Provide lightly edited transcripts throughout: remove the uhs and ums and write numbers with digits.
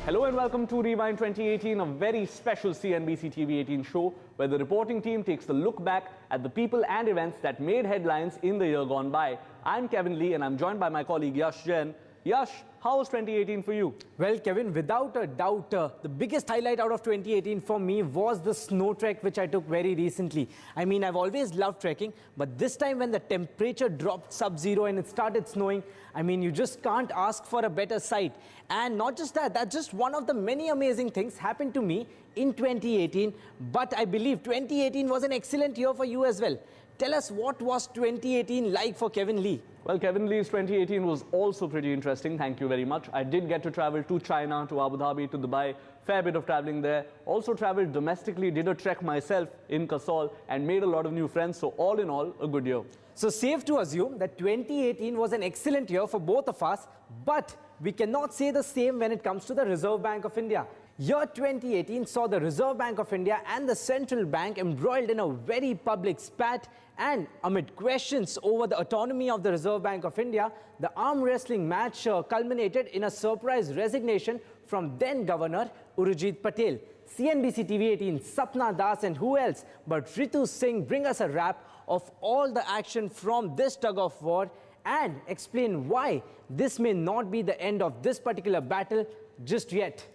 Hello and welcome to Rewind 2018, a very special CNBC TV 18 show where the reporting team takes a look back at the people and events that made headlines in the year gone by. I'm Kevin Lee and I'm joined by my colleague Yash Jain. Yash, how was 2018 for you? Well, Kevin, without a doubt, the biggest highlight out of 2018 for me was the snow trek which I took very recently. I mean, I've always loved trekking, but this time when the temperature dropped sub-zero and it started snowing, I mean, you just can't ask for a better sight. And not just that, that's just one of the many amazing things happened to me in 2018. But I believe 2018 was an excellent year for you as well. Tell us, what was 2018 like for Kevin Lee? Well, Kevin Lee's 2018 was also pretty interesting. Thank you very much. I did get to travel to China, to Abu Dhabi, to Dubai. Fair bit of traveling there. Also traveled domestically, did a trek myself in Kasol and made a lot of new friends. So all in all, a good year. So safe to assume that 2018 was an excellent year for both of us, but we cannot say the same when it comes to the Reserve Bank of India. Year 2018 saw the Reserve Bank of India and the central bank embroiled in a very public spat, and amid questions over the autonomy of the Reserve Bank of India, the arm wrestling match culminated in a surprise resignation from then Governor Urjit Patel. CNBC TV 18, Sapna Das and who else but Ritu Singh bring us a wrap of all the action from this tug-of-war and explain why this may not be the end of this particular battle just yet.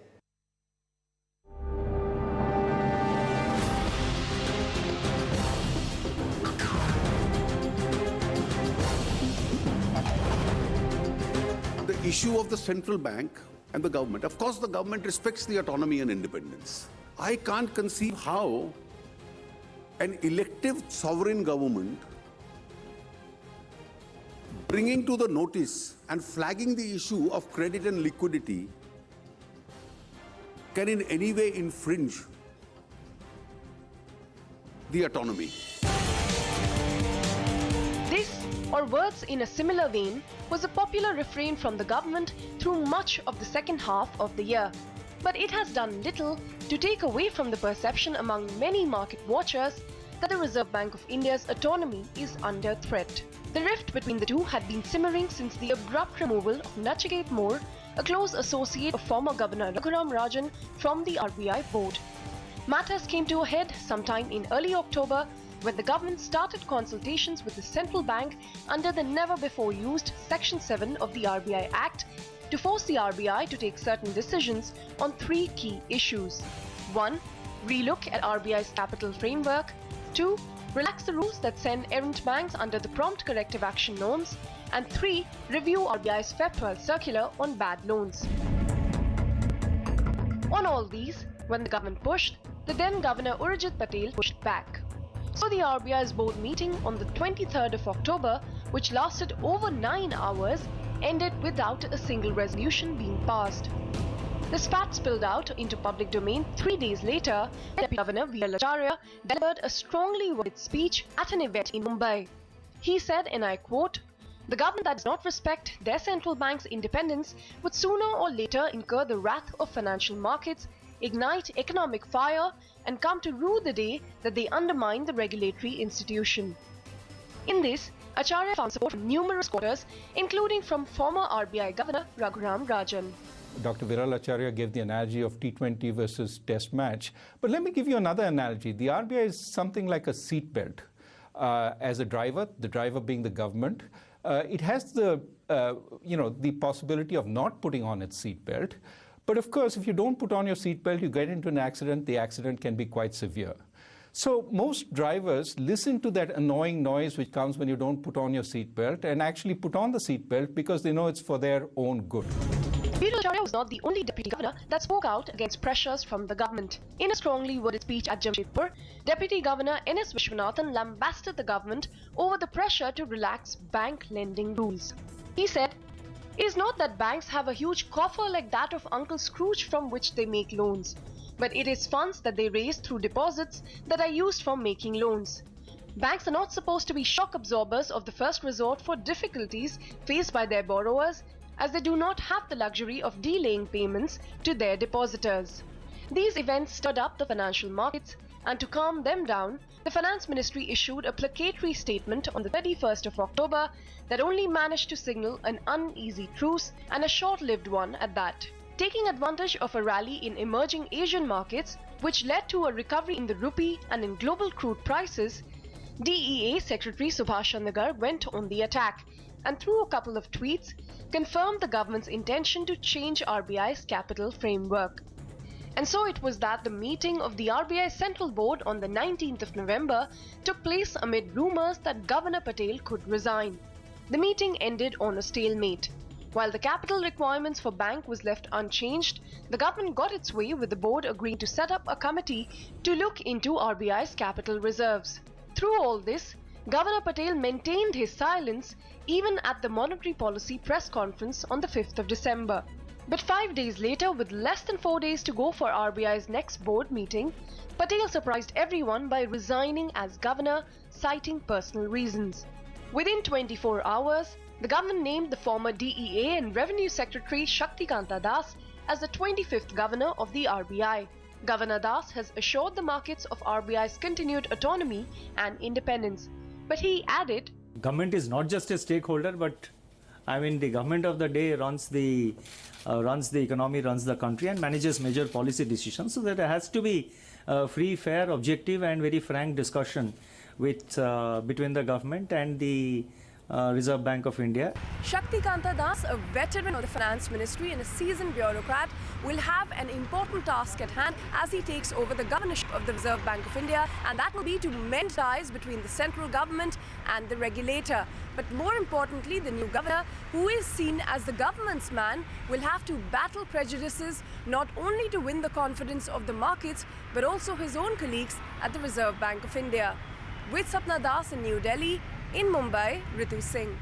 The issue of the central bank and the government. Of course, the government respects the autonomy and independence. I can't conceive how an elective sovereign government bringing to the notice and flagging the issue of credit and liquidity can in any way infringe the autonomy. This, or words in a similar vein, was a popular refrain from the government through much of the second half of the year. But it has done little to take away from the perception among many market watchers that the Reserve Bank of India's autonomy is under threat. The rift between the two had been simmering since the abrupt removal of Nachiket More, a close associate of former Governor Raghuram Rajan, from the RBI board. Matters came to a head sometime in early October when the government started consultations with the central bank under the never-before-used Section 7 of the RBI Act to force the RBI to take certain decisions on three key issues. 1. Relook at RBI's capital framework. 2. Relax the rules that send errant banks under the prompt corrective action norms. And 3. Review RBI's Feb 12 circular on bad loans. On all these, when the government pushed, the then Governor Urjit Patel pushed back. So the RBI's board meeting on the 23rd of October, which lasted over 9 hours, ended without a single resolution being passed. The spat spilled out into public domain 3 days later when Deputy Governor V.L. Acharya delivered a strongly worded speech at an event in Mumbai. He said, and I quote, "The government that does not respect their central bank's independence would sooner or later incur the wrath of financial markets, ignite economic fire, and come to rue the day that they undermine the regulatory institution." In this, Acharya found support from numerous quarters, including from former RBI Governor Raghuram Rajan. Dr. Viral Acharya gave the analogy of T20 versus test match. But let me give you another analogy. The RBI is something like a seatbelt. As a driver, the driver being the government, it has the possibility of not putting on its seatbelt. But of course, if you don't put on your seatbelt, you get into an accident, the accident can be quite severe. So most drivers listen to that annoying noise which comes when you don't put on your seatbelt and actually put on the seatbelt because they know it's for their own good. V.L. Acharya was not the only deputy governor that spoke out against pressures from the government. In a strongly worded speech at Jamshedpur, Deputy Governor N.S. Vishwanathan lambasted the government over the pressure to relax bank lending rules. He said, "It is not that banks have a huge coffer like that of Uncle Scrooge from which they make loans, but it is funds that they raise through deposits that are used for making loans. Banks are not supposed to be shock absorbers of the first resort for difficulties faced by their borrowers, as they do not have the luxury of delaying payments to their depositors." These events stirred up the financial markets, and to calm them down, the Finance Ministry issued a placatory statement on the 31st of October that only managed to signal an uneasy truce, and a short-lived one at that. taking advantage of a rally in emerging Asian markets which led to a recovery in the rupee and in global crude prices, DEA Secretary Subhash Chandra Garg went on the attack and through a couple of tweets confirmed the government's intention to change RBI's capital framework. And so it was that the meeting of the RBI Central Board on the 19th of November took place amid rumours that Governor Patel could resign. The meeting ended on a stalemate. While the capital requirements for bank was left unchanged, the government got its way with the board agreeing to set up a committee to look into RBI's capital reserves. Through all this, Governor Patel maintained his silence even at the monetary policy press conference on the 5th of December. But 5 days later, with less than 4 days to go for RBI's next board meeting, Patel surprised everyone by resigning as governor, citing personal reasons. Within 24 hours, the government named the former DEA and Revenue Secretary Shaktikanta Das as the 25th governor of the RBI. Governor Das has assured the markets of RBI's continued autonomy and independence. But he added, Government is not just a stakeholder, but I mean the government of the day runs the economy, runs the country and manages major policy decisions. So there has to be free, fair, objective and very frank discussion with between the government and the Reserve Bank of India. Shaktikanta Das, a veteran of the Finance Ministry and a seasoned bureaucrat, will have an important task at hand as he takes over the governorship of the Reserve Bank of India, and that will be to mend ties between the central government and the regulator. But more importantly, the new governor, who is seen as the government's man, will have to battle prejudices not only to win the confidence of the markets, but also his own colleagues at the Reserve Bank of India. With Sapna Das in New Delhi, in Mumbai, Ritu Singh.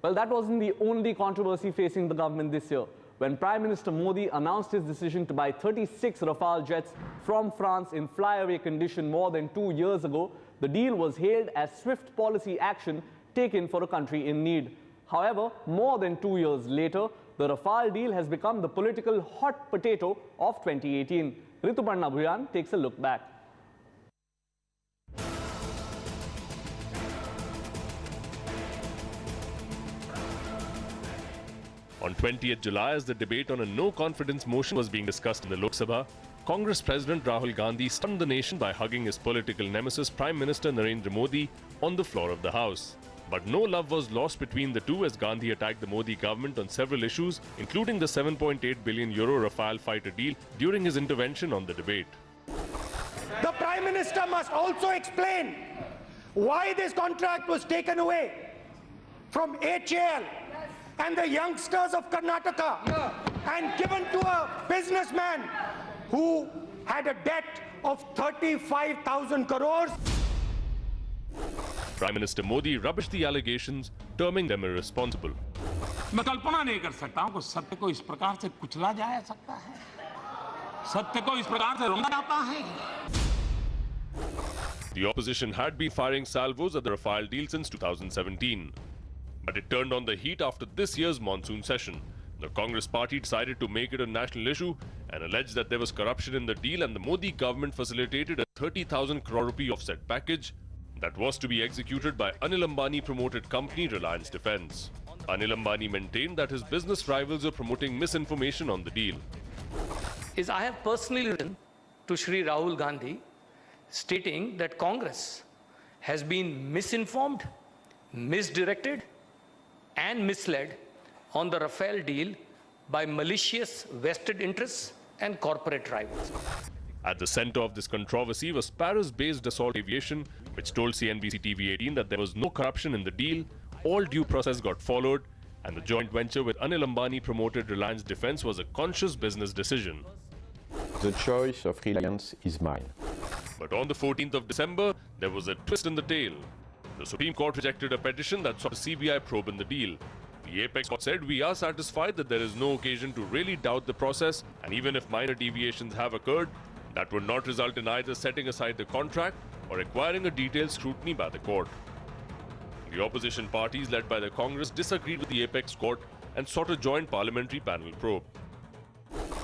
Well, that wasn't the only controversy facing the government this year. When Prime Minister Modi announced his decision to buy 36 Rafale jets from France in flyaway condition more than 2 years ago, the deal was hailed as swift policy action taken for a country in need. However, more than 2 years later, the Rafale deal has become the political hot potato of 2018. Rituparna Bhuyan takes a look back. On 20th July, as the debate on a no-confidence motion was being discussed in the Lok Sabha, Congress President Rahul Gandhi stunned the nation by hugging his political nemesis Prime Minister Narendra Modi on the floor of the House. But no love was lost between the two as Gandhi attacked the Modi government on several issues, including the €7.8 billion Rafale fighter deal during his intervention on the debate. The Prime Minister must also explain why this contract was taken away from HAL and the youngsters of Karnataka and given to a businessman who had a debt of 35,000 crores. Prime Minister Modi rubbished the allegations, terming them irresponsible. मैं कल्पना नहीं कर सकता हूं कि सत्य को इस प्रकार से कुचला जा सकता है, सत्य को इस प्रकार से रोका जाता है. The opposition had been firing salvos at the Rafale deal since 2017. But it turned on the heat after this year's monsoon session. The Congress party decided to make it a national issue and alleged that there was corruption in the deal and the Modi government facilitated a 30,000 crore rupee offset package that was to be executed by Anil Ambani promoted company Reliance Defence. Anil Ambani maintained that his business rivals are promoting misinformation on the deal. I have personally written to Shri Rahul Gandhi stating that Congress has been misinformed, misdirected and misled on the Rafale deal by malicious vested interests and corporate rivals. At the center of this controversy was Paris-based Dassault Aviation, which told CNBC TV 18 that there was no corruption in the deal, all due process got followed, and the joint venture with Anil Ambani promoted Reliance Defence was a conscious business decision. The choice of Reliance is mine. But on the 14th of December, there was a twist in the tale. The Supreme Court rejected a petition that sought a CBI probe in the deal. The Apex Court said, "We are satisfied that there is no occasion to really doubt the process, and even if minor deviations have occurred, that would not result in either setting aside the contract or requiring a detailed scrutiny by the court." The opposition parties led by the Congress disagreed with the Apex Court and sought a joint parliamentary panel probe.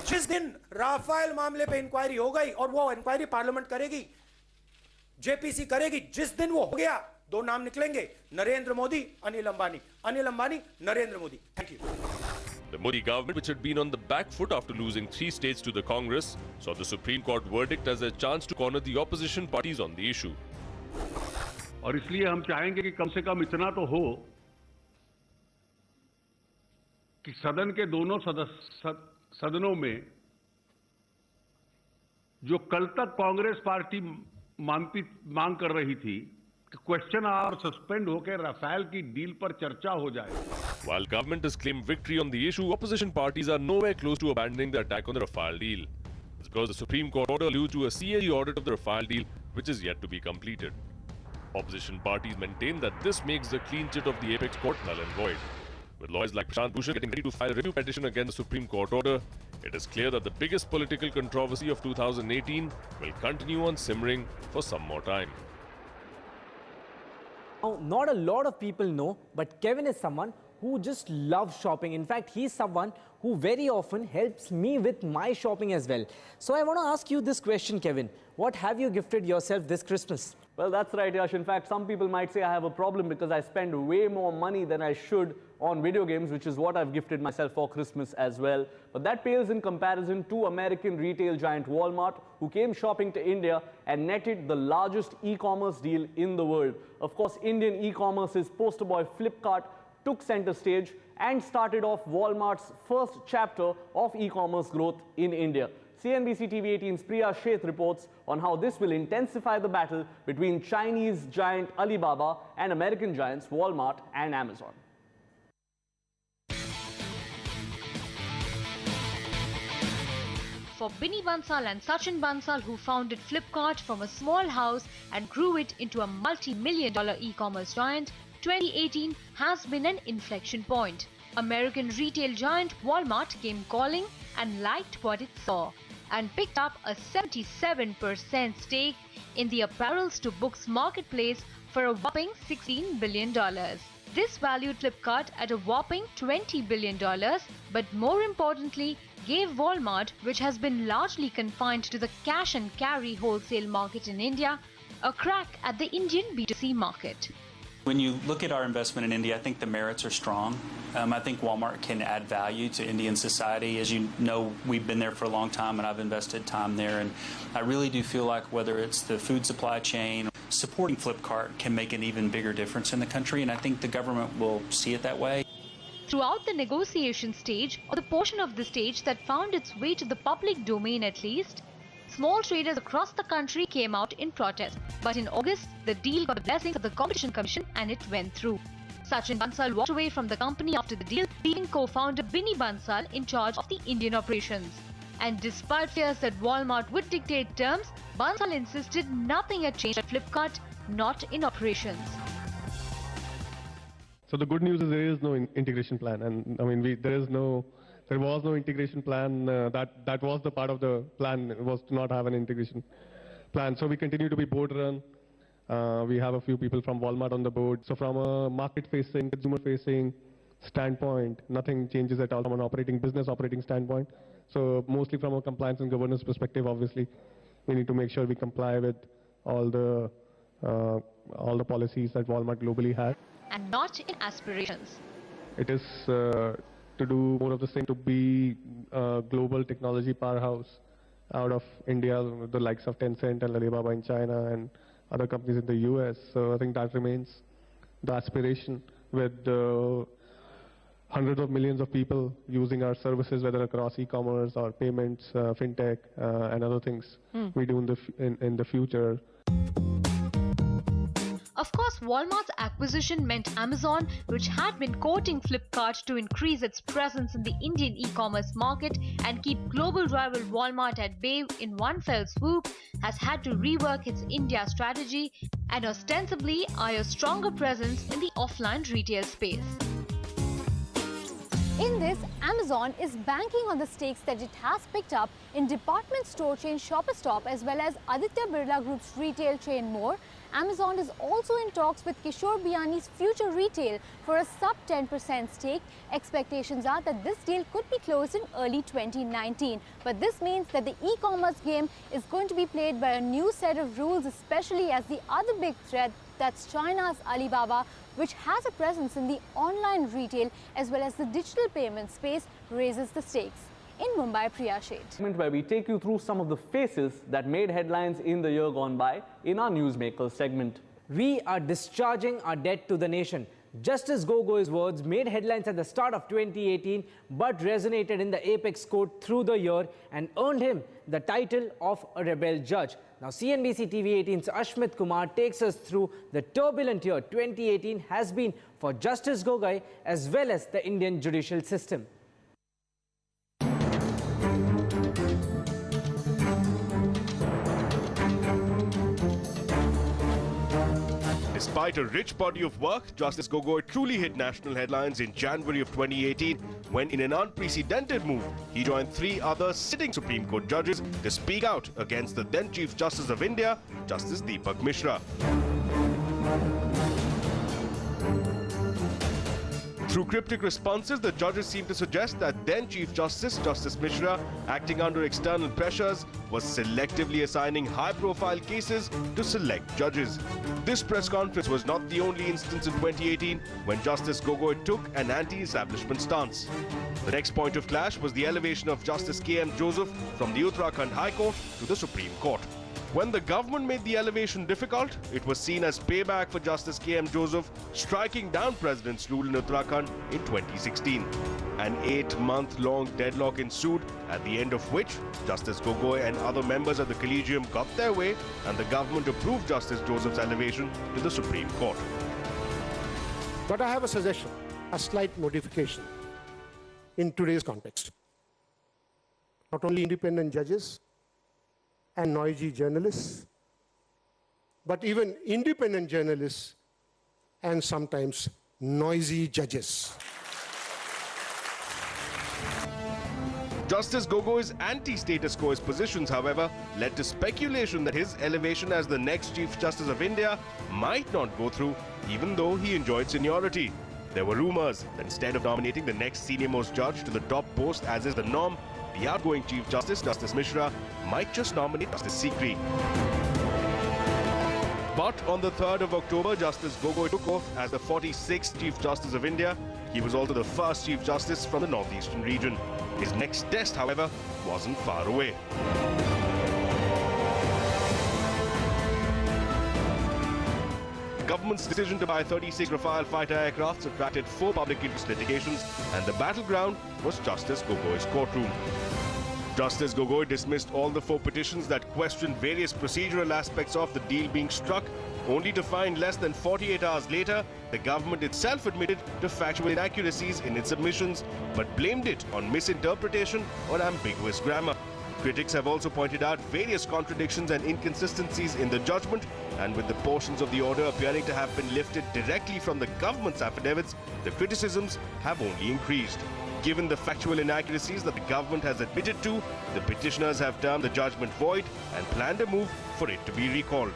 जिस दिन Rafale मामले पे inquiry हो गई और वो inquiry parliament करेगी, JPC करेगी, जिस दिन वो हो गया, दो नाम निकलेंगे, Narendra Modi, Anil Ambani, Narendra Modi. Thank you. The Modi government, which had been on the back foot after losing 3 states to the Congress, saw the Supreme Court verdict as a chance to corner the opposition parties on the issue. और इसलिए हम चाहेंगे कि कम से कम इतना तो हो कि सदन के दोनों सदनों में जो कल तक कांग्रेस पार्टी मांग कर रही थी कि क्वेश्चन आवर सस्पेंड होकर राफेल की डील पर चर्चा हो जाए. While government has claimed victory on the issue, opposition parties are nowhere close to abandoning the attack on the Rafale deal. It's because the Supreme Court order alludes to a CAG audit of the Rafale deal, which is yet to be completed. Opposition parties maintain that this makes the clean chit of the apex court null and void. With lawyers like Prashant Bhushan getting ready to file a review petition against the Supreme Court order, it is clear that the biggest political controversy of 2018 will continue on simmering for some more time. Now, not a lot of people know, but Kevin is someone who just loves shopping. In fact, he's someone who very often helps me with my shopping as well. So I want to ask you this question, Kevin. What have you gifted yourself this Christmas? Well, that's right, Yash. In fact, some people might say I have a problem because I spend way more money than I should on video games, which is what I've gifted myself for Christmas as well. But that pales in comparison to American retail giant Walmart, who came shopping to India and netted the largest e-commerce deal in the world. Of course, Indian e-commerce's poster boy Flipkart took center stage and started off Walmart's first chapter of e-commerce growth in India. CNBC TV 18's Priya Sheth reports on how this will intensify the battle between Chinese giant Alibaba and American giants Walmart and Amazon. For Binny Bansal and Sachin Bansal, who founded Flipkart from a small house and grew it into a multi-million-dollar e-commerce giant, 2018 has been an inflection point. American retail giant Walmart came calling and liked what it saw and picked up a 77% stake in the apparels to books marketplace for a whopping $16 billion. This valued Flipkart at a whopping $20 billion, but more importantly, gave Walmart, which has been largely confined to the cash and carry wholesale market in India, a crack at the Indian B2C market. When you look at our investment in India, I think the merits are strong. I think Walmart can add value to Indian society. As you know, we've been there for a long time and I've invested time there. And I really do feel like whether it's the food supply chain, supporting Flipkart can make an even bigger difference in the country. And I think the government will see it that way. Throughout the negotiation stage, or the portion of the stage that found its way to the public domain at least, small traders across the country came out in protest. But in August, the deal got the blessings of the Competition Commission and it went through. Sachin Bansal walked away from the company after the deal, leaving co-founder Binny Bansal in charge of the Indian operations. And despite fears that Walmart would dictate terms, Bansal insisted nothing had changed at Flipkart, not in operations. So the good news is there is no integration plan, and I mean there was no integration plan. That was the part of the plan, was to not have an integration plan. So we continue to be board run. We have a few people from Walmart on the board. So from a market-facing, consumer-facing standpoint, nothing changes at all from an business operating standpoint. So mostly from a compliance and governance perspective, obviously, we need to make sure we comply with all the policies that Walmart globally has. And not in aspirations. It is to do more of the same, to be a global technology powerhouse out of India, the likes of Tencent and Alibaba in China and other companies in the US. So I think that remains the aspiration, with hundreds of millions of people using our services, whether across e-commerce or payments, fintech, and other things we do in the future. Of course, Walmart's acquisition meant Amazon, which had been courting Flipkart to increase its presence in the Indian e-commerce market and keep global rival Walmart at bay in one fell swoop, has had to rework its India strategy and ostensibly eye a stronger presence in the offline retail space. In this, Amazon is banking on the stakes that it has picked up in department store chain Shoppers Stop as well as Aditya Birla Group's retail chain More. Amazon is also in talks with Kishore Biyani's Future Retail for a sub 10% stake. Expectations are that this deal could be closed in early 2019. But this means that the e-commerce game is going to be played by a new set of rules, especially as the other big threat that's China's Alibaba, which has a presence in the online retail as well as the digital payment space, raises the stakes. In Mumbai, Priya Sheth. Where we take you through some of the faces that made headlines in the year gone by in our Newsmakers segment. We are discharging our debt to the nation. Justice Gogoi's words made headlines at the start of 2018 but resonated in the apex court through the year and earned him the title of a rebel judge. Now CNBC TV 18's Ashmit Kumar takes us through the turbulent year 2018 has been for Justice Gogoi as well as the Indian judicial system. Despite a rich body of work, Justice Gogoi truly hit national headlines in January of 2018 when, in an unprecedented move, he joined 3 other sitting Supreme Court judges to speak out against the then Chief Justice of India, Justice Deepak Mishra. Through cryptic responses, the judges seemed to suggest that then Chief Justice, Justice Mishra, acting under external pressures, was selectively assigning high-profile cases to select judges. This press conference was not the only instance in 2018 when Justice Gogoi took an anti-establishment stance. The next point of clash was the elevation of Justice K.M. Joseph from the Uttarakhand High Court to the Supreme Court. When the government made the elevation difficult, it was seen as payback for Justice K.M. Joseph striking down President's rule in Uttarakhand in 2016. An 8-month-long deadlock ensued, at the end of which Justice Gogoi and other members of the Collegium got their way and the government approved Justice Joseph's elevation to the Supreme Court. But I have a suggestion, a slight modification in today's context. Not only independent judges and noisy journalists, but even independent journalists and sometimes noisy judges. Justice Gogoi's anti-status quo positions, however, led to speculation that his elevation as the next Chief Justice of India might not go through, even though he enjoyed seniority. There were rumors that instead of nominating the next senior-most judge to the top post, as is the norm, the outgoing Chief Justice, Justice Mishra, might just nominate Justice Sikri. But on the 3rd of October, Justice Gogoi took oath as the 46th Chief Justice of India. He was also the first Chief Justice from the northeastern region. His next test, however, wasn't far away. The government's decision to buy 36 Rafale fighter aircrafts attracted 4 public interest litigations, and the battleground was Justice Gogoi's courtroom. Justice Gogoi dismissed all the 4 petitions that questioned various procedural aspects of the deal being struck, only to find less than 48 hours later, the government itself admitted to factual inaccuracies in its submissions, but blamed it on misinterpretation or ambiguous grammar. Critics have also pointed out various contradictions and inconsistencies in the judgment, and with the portions of the order appearing to have been lifted directly from the government's affidavits, the criticisms have only increased. Given the factual inaccuracies that the government has admitted to, the petitioners have termed the judgment void and planned a move for it to be recalled.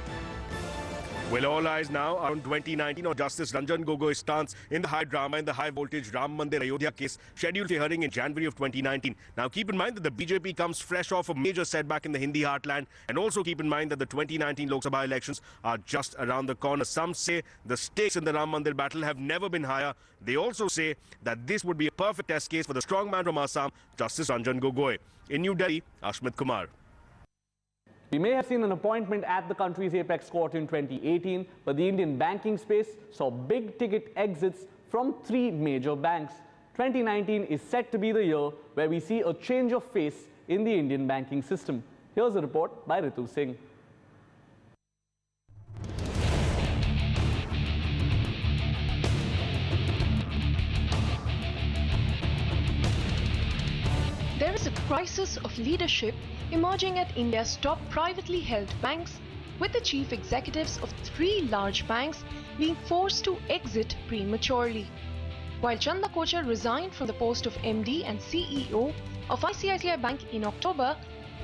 Well, all eyes now are on 2019 on Justice Ranjan Gogoi's stance in the high drama in the high-voltage Ram Mandir Ayodhya case scheduled for hearing in January of 2019. Now, keep in mind that the BJP comes fresh off a major setback in the Hindi heartland, and also keep in mind that the 2019 Lok Sabha elections are just around the corner. Some say the stakes in the Ram Mandir battle have never been higher. They also say that this would be a perfect test case for the strongman from Assam, Justice Ranjan Gogoi. In New Delhi, Ashmit Kumar. We may have seen an appointment at the country's apex court in 2018, but the Indian banking space saw big-ticket exits from 3 major banks. 2019 is set to be the year where we see a change of face in the Indian banking system. Here's a report by Ritu Singh. There is a crisis of leadership emerging at India's top privately held banks, with the chief executives of 3 large banks being forced to exit prematurely. While Chanda Kochar resigned from the post of MD and CEO of ICICI Bank in October,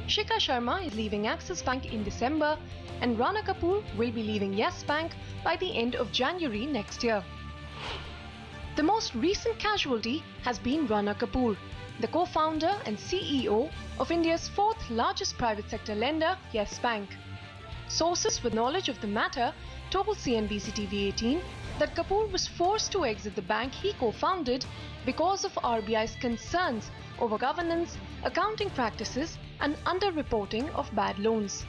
Shikha Sharma is leaving Axis Bank in December, and Rana Kapoor will be leaving Yes Bank by the end of January next year. The most recent casualty has been Rana Kapoor, the co-founder and CEO of India's 4th largest private sector lender, Yes Bank. Sources with knowledge of the matter told CNBC TV 18 that Kapoor was forced to exit the bank he co-founded because of RBI's concerns over governance, accounting practices and underreporting of bad loans.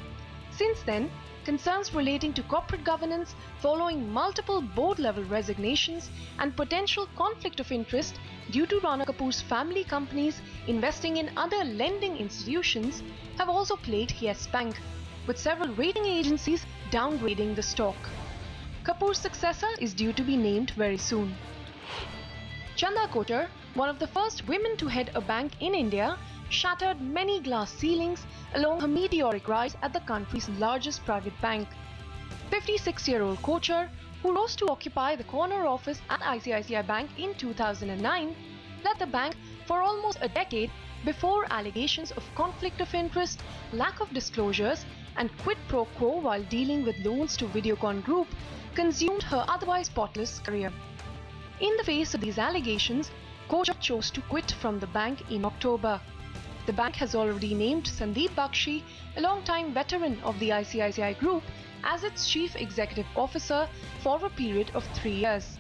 Since then, concerns relating to corporate governance following multiple board-level resignations and potential conflict of interest due to Rana Kapoor's family companies investing in other lending institutions have also plagued Yes Bank, with several rating agencies downgrading the stock. Kapoor's successor is due to be named very soon. Chanda Kochhar, one of the first women to head a bank in India, shattered many glass ceilings along her meteoric rise at the country's largest private bank. 56-year-old Kochhar, who rose to occupy the corner office at ICICI Bank in 2009, led the bank for almost a decade before allegations of conflict of interest, lack of disclosures, and quid pro quo while dealing with loans to Videocon Group consumed her otherwise spotless career. In the face of these allegations, Kochhar chose to quit from the bank in October. The bank has already named Sandeep Bakshi, a long-time veteran of the ICICI Group, as its Chief Executive Officer for a period of 3 years.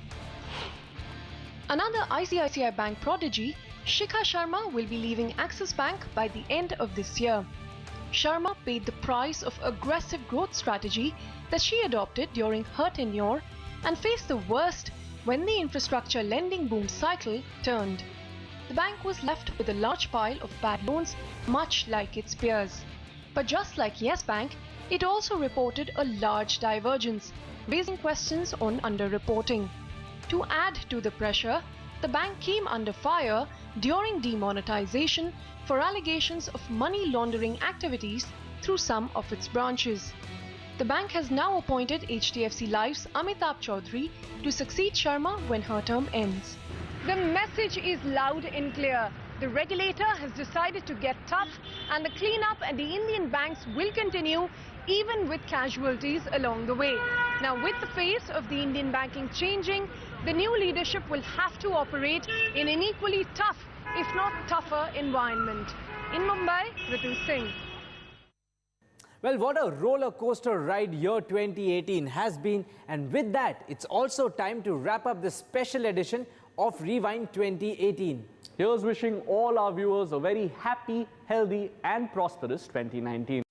Another ICICI Bank prodigy, Shikha Sharma, will be leaving Axis Bank by the end of this year. Sharma paid the price of aggressive growth strategy that she adopted during her tenure and faced the worst when the infrastructure lending boom cycle turned. The bank was left with a large pile of bad loans, much like its peers. But just like Yes Bank, it also reported a large divergence, raising questions on underreporting. To add to the pressure, the bank came under fire during demonetization for allegations of money laundering activities through some of its branches. The bank has now appointed HDFC Life's Amitabh Chaudhary to succeed Sharma when her term ends. The message is loud and clear. The regulator has decided to get tough, and the cleanup at the Indian banks will continue even with casualties along the way. Now, with the face of the Indian banking changing, the new leadership will have to operate in an equally tough, if not tougher, environment. In Mumbai, Ritu Singh. Well, what a roller coaster ride year 2018 has been, and with that, it's also time to wrap up this special edition of Rewind 2018. Here's wishing all our viewers a very happy, healthy and prosperous 2019.